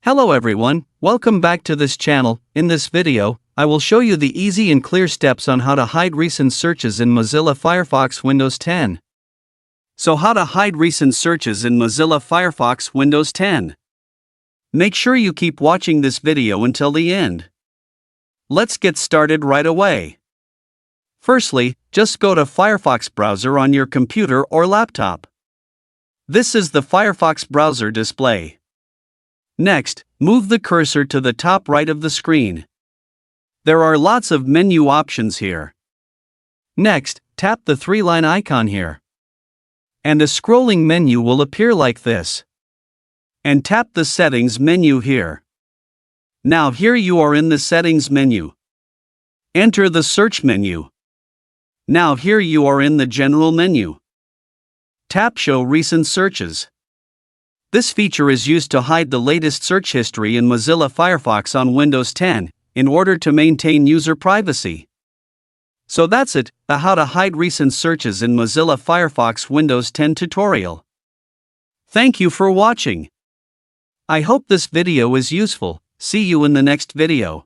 Hello everyone, welcome back to this channel. In this video, I will show you the easy and clear steps on how to hide recent searches in Mozilla Firefox Windows 10. So how to hide recent searches in Mozilla Firefox Windows 10. Make sure you keep watching this video until the end. Let's get started right away. Firstly, just go to Firefox browser on your computer or laptop. This is the Firefox browser display. Next, move the cursor to the top right of the screen. There are lots of menu options here. Next, tap the three-line icon here. And a scrolling menu will appear like this. And tap the Settings menu here. Now here you are in the Settings menu. Enter the Search menu. Now here you are in the General menu. Tap Show Recent Searches. This feature is used to hide the latest search history in Mozilla Firefox on Windows 10, in order to maintain user privacy. So that's it, the How to Hide Recent Searches in Mozilla Firefox Windows 10 tutorial. Thank you for watching. I hope this video is useful. See you in the next video.